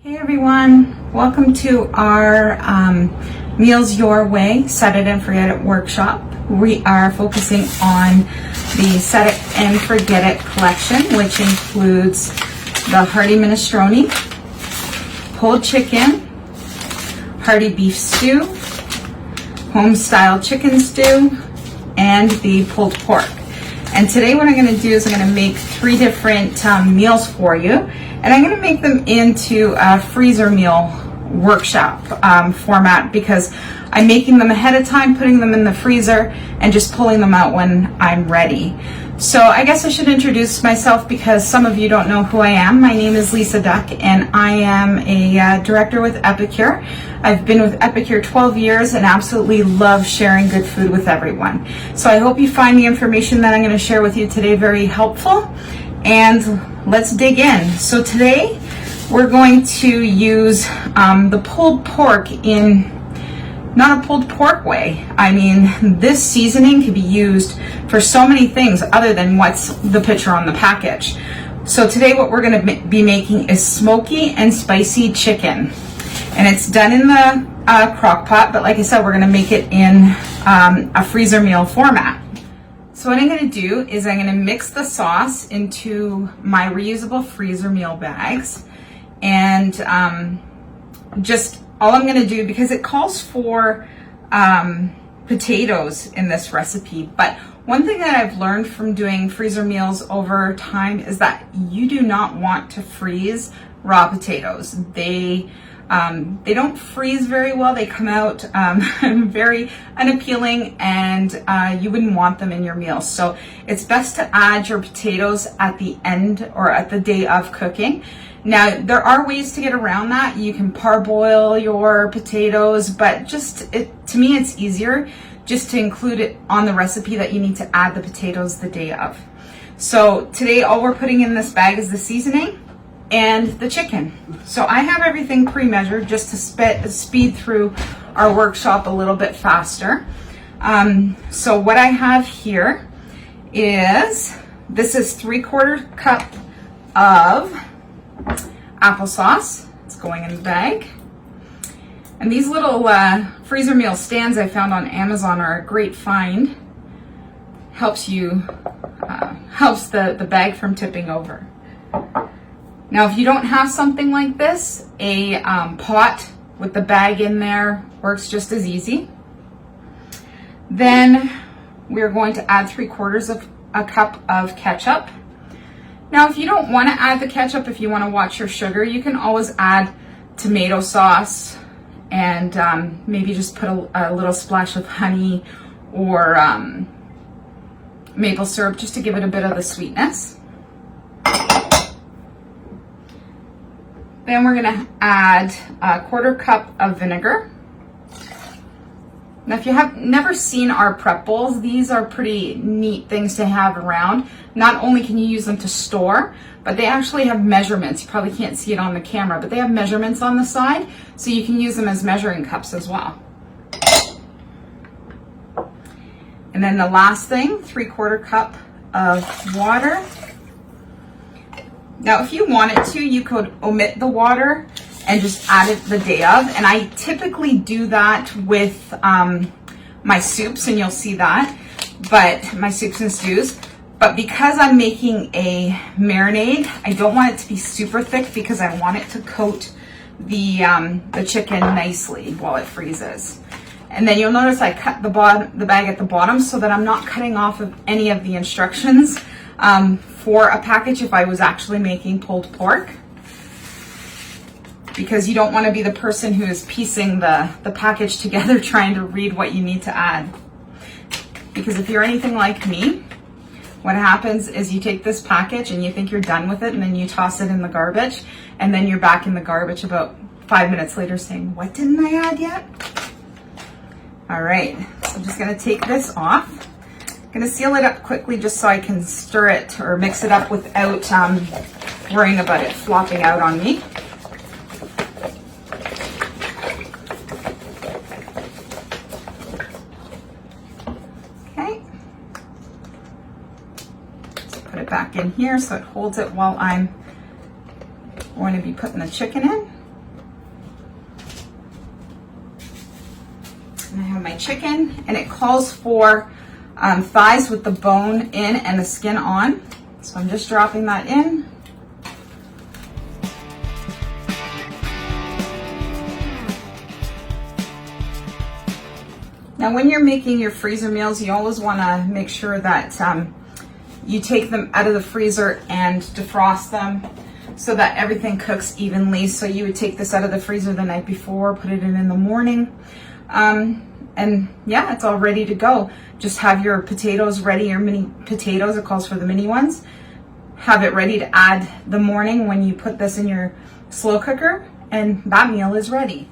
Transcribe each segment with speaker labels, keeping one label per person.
Speaker 1: Hey everyone, welcome to our Meals Your Way Set It and Forget It workshop. We are focusing on the Set It and Forget It collection, which includes the hearty minestrone, pulled chicken, hearty beef stew, home style chicken stew, and the pulled pork. And today what I'm going to do is I'm going to make three different meals for you. And I'm going to make them into a freezer meal workshop format because I'm making them ahead of time, putting them in the freezer, and just pulling them out when I'm ready. So I guess I should introduce myself because some of you don't know who I am. My name is Lisa Duck, and I am a director with Epicure. I've been with Epicure 12 years and absolutely love sharing good food with everyone. So I hope you find the information that I'm going to share with you today very helpful. And let's dig in. So today we're going to use the pulled pork in not a pulled pork way. I mean, this seasoning can be used for so many things other than what's the picture on the package. So today what we're going to be making is smoky and spicy chicken. And it's done in the crock pot, but like I said, we're going to make it in a freezer meal format. So what I'm going to do is I'm going to mix the sauce into my reusable freezer meal bags, and just all I'm going to do, because it calls for potatoes in this recipe, but one thing that I've learned from doing freezer meals over time is that you do not want to freeze raw potatoes. They don't freeze very well. They come out very unappealing, and you wouldn't want them in your meals. So it's best to add your potatoes at the end or at the day of cooking. Now, there are ways to get around that. You can parboil your potatoes, but to me, it's easier just to include it on the recipe that you need to add the potatoes the day of. So today, all we're putting in this bag is the seasoning and the chicken. So I have everything pre-measured just to speed through our workshop a little bit faster. So what I have here is, this is 3/4 cup of applesauce. It's going in the bag. And these little freezer meal stands I found on Amazon are a great find. Helps the bag from tipping over. Now, if you don't have something like this, a pot with the bag in there works just as easy. Then we're going to add 3/4 cup of ketchup. Now, if you don't want to add the ketchup, if you want to watch your sugar, you can always add tomato sauce and maybe just put a little splash of honey or maple syrup just to give it a bit of the sweetness. Then we're going to add 1/4 cup of vinegar. Now, if you have never seen our prep bowls, these are pretty neat things to have around. Not only can you use them to store, but they actually have measurements. You probably can't see it on the camera, but they have measurements on the side, so you can use them as measuring cups as well. And then the last thing, 3/4 cup of water. Now, if you wanted to, you could omit the water and just add it the day of. And I typically do that with my soups, and you'll see that, but my soups and stews. But because I'm making a marinade, I don't want it to be super thick because I want it to coat the chicken nicely while it freezes. And then you'll notice I cut the bag at the bottom so that I'm not cutting off of any of the instructions for a package if I was actually making pulled pork, because you don't want to be the person who is piecing the package together trying to read what you need to add. Because if you're anything like me, what happens is you take this package and you think you're done with it, and then you toss it in the garbage, and then you're back in the garbage about 5 minutes later saying, what didn't I add yet? All right, so I'm just going to take this off. I'm going to seal it up quickly just so I can stir it or mix it up without worrying about it flopping out on me. Okay. Just put it back in here so it holds it while I'm going to be putting the chicken in. And I have my chicken, and it calls for thighs with the bone in and the skin on. So I'm just dropping that in. Now when you're making your freezer meals, you always want to make sure that you take them out of the freezer and defrost them so that everything cooks evenly. So you would take this out of the freezer the night before, put it in the morning, and yeah, it's all ready to go. Just have your potatoes ready, your mini potatoes, it calls for the mini ones. Have it ready to add the morning when you put this in your slow cooker, and that meal is ready.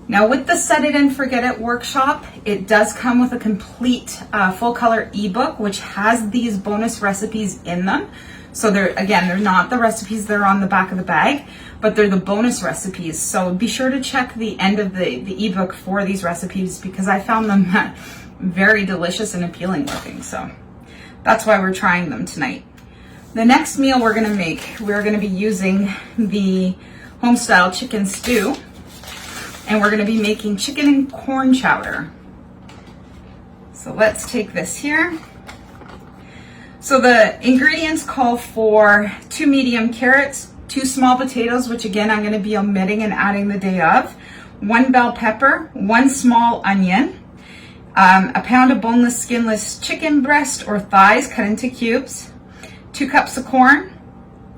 Speaker 1: Now with the Set It and Forget It workshop, it does come with a complete full color ebook, which has these bonus recipes in them. So they're not the recipes that are on the back of the bag, but they're the bonus recipes. So be sure to check the end of the ebook for these recipes, because I found them very delicious and appealing looking. So that's why we're trying them tonight. The next meal we're gonna make, we're gonna be using the homestyle chicken stew. And we're gonna be making chicken and corn chowder. So let's take this here. So the ingredients call for 2 medium carrots, 2 small potatoes, which again, I'm gonna be omitting and adding the day of, 1 bell pepper, 1 small onion, a pound of boneless, skinless chicken breast or thighs cut into cubes, 2 cups of corn,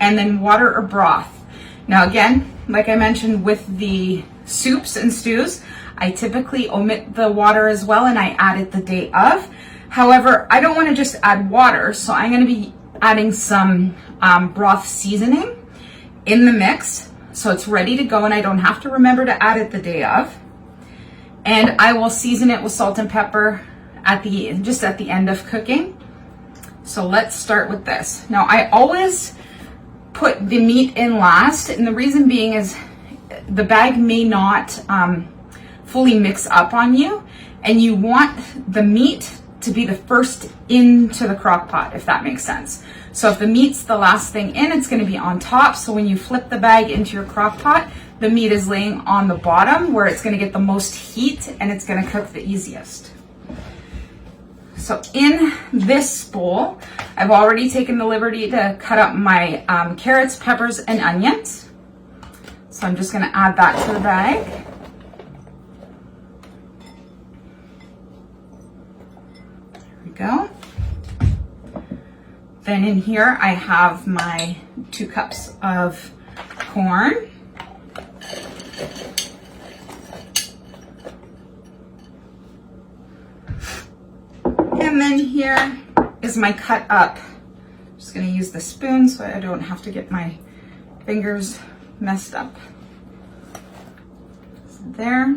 Speaker 1: and then water or broth. Now again, like I mentioned with the soups and stews, I typically omit the water as well, and I add it the day of. However, I don't want to just add water, so I'm going to be adding some broth seasoning in the mix, so it's ready to go and I don't have to remember to add it the day of. And I will season it with salt and pepper just at the end of cooking. So let's start with this. Now I always put the meat in last, and the reason being is the bag may not fully mix up on you, and you want the meat to be the first into the crock pot, if that makes sense. So if the meat's the last thing in, it's going to be on top. So when you flip the bag into your crock pot, the meat is laying on the bottom where it's going to get the most heat and it's going to cook the easiest. So in this bowl, I've already taken the liberty to cut up my carrots, peppers, and onions. So I'm just going to add that to the bag. There we go. Then in here I have my 2 cups of corn. And then here is my cut up. I'm just going to use the spoon so I don't have to get my fingers messed up. So there.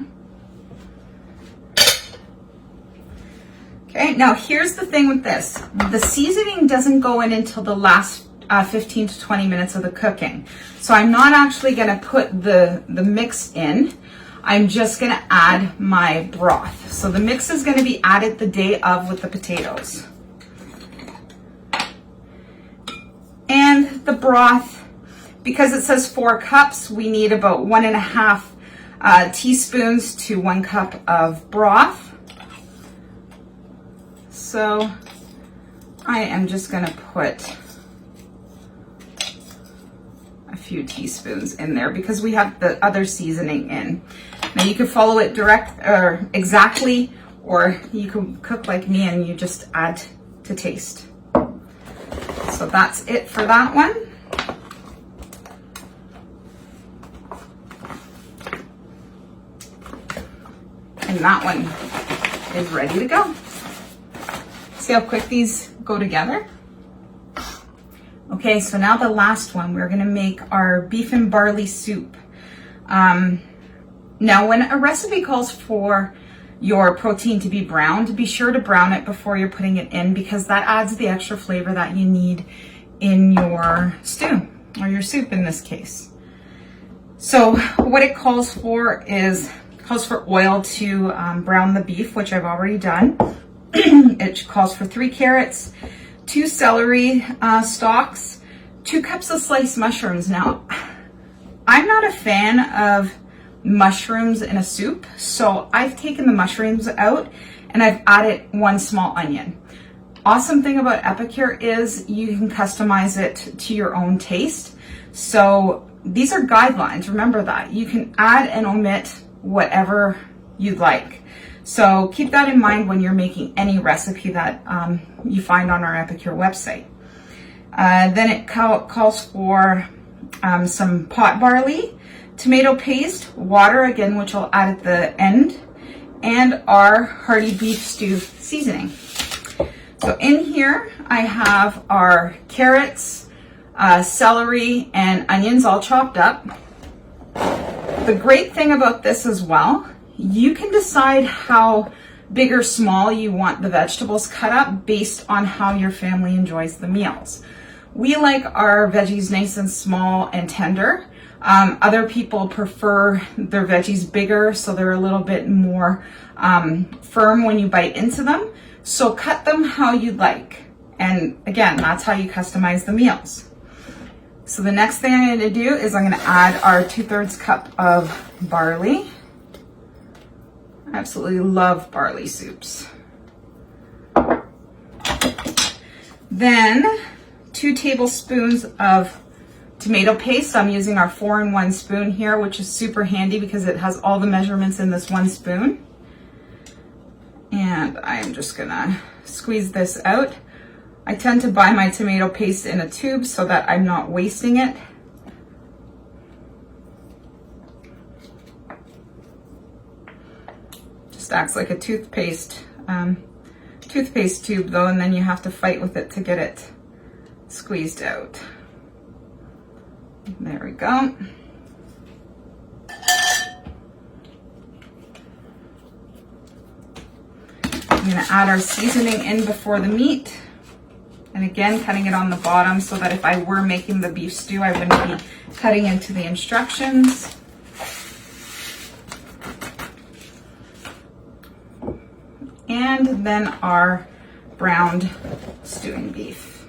Speaker 1: Okay, now here's the thing with this. The seasoning doesn't go in until the last 15 to 20 minutes of the cooking. So I'm not actually going to put the mix in. I'm just going to add my broth. So the mix is going to be added the day of with the potatoes. And the broth, because it says 4 cups, we need about 1.5 teaspoons to 1 cup of broth. So I am just going to put a few teaspoons in there because we have the other seasoning in. Now you can follow it exactly, or you can cook like me and you just add to taste. So that's it for that one. And that one is ready to go. See how quick these go together? Okay, so now the last one, we're gonna make our beef and barley soup. Now when a recipe calls for your protein to be browned, be sure to brown it before you're putting it in, because that adds the extra flavor that you need in your stew, or your soup in this case. So what it calls for is, oil to brown the beef, which I've already done. It calls for 3 carrots, 2 celery stalks, 2 cups of sliced mushrooms. Now, I'm not a fan of mushrooms in a soup. So I've taken the mushrooms out and I've added 1 small onion. Awesome thing about Epicure is you can customize it to your own taste. So these are guidelines, remember that. You can add and omit whatever you'd like. So keep that in mind when you're making any recipe that you find on our Epicure website. Then it calls for some pot barley, tomato paste, water, again, which I'll add at the end, and our hearty beef stew seasoning. So in here, I have our carrots, celery, and onions all chopped up. The great thing about this as well, you can decide how big or small you want the vegetables cut up based on how your family enjoys the meals. We like our veggies nice and small and tender. Other people prefer their veggies bigger, so they're a little bit more firm when you bite into them. So cut them how you'd like. And again, that's how you customize the meals. So the next thing I'm going to do is I'm going to add our 2/3 cup of barley. I absolutely love barley soups. Then 2 tablespoons of tomato paste. I'm using our 4-in-1 spoon here, which is super handy because it has all the measurements in this 1 spoon. And I'm just gonna squeeze this out. I tend to buy my tomato paste in a tube so that I'm not wasting it. Just acts like a toothpaste tube though, and then you have to fight with it to get it squeezed out. There we go. I'm going to add our seasoning in before the meat. And again, cutting it on the bottom so that if I were making the beef stew, I wouldn't be cutting into the instructions. And then our browned stewing beef.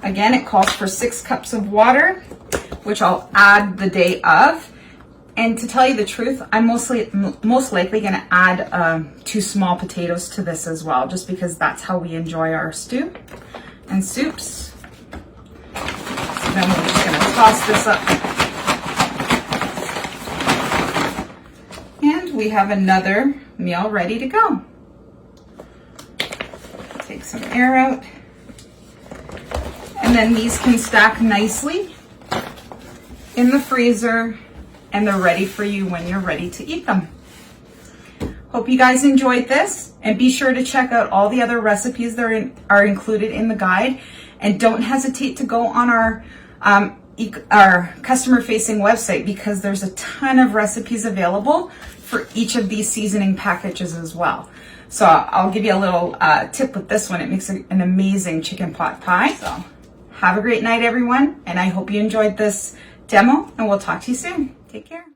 Speaker 1: Again, it calls for 6 cups of water, which I'll add the day of. And to tell you the truth, I'm most likely going to add 2 small potatoes to this as well, just because that's how we enjoy our stew and soups. So then we're just going to toss this up. And we have another meal ready to go. Take some air out. And then these can stack nicely in the freezer, and they're ready for you when you're ready to eat them. Hope you guys enjoyed this, and be sure to check out all the other recipes that are included in the guide. And don't hesitate to go on our customer-facing website, because there's a ton of recipes available for each of these seasoning packages as well. So I'll give you a little tip with this one. It makes an amazing chicken pot pie. So have a great night, everyone, and I hope you enjoyed this demo, and we'll talk to you soon. Take care.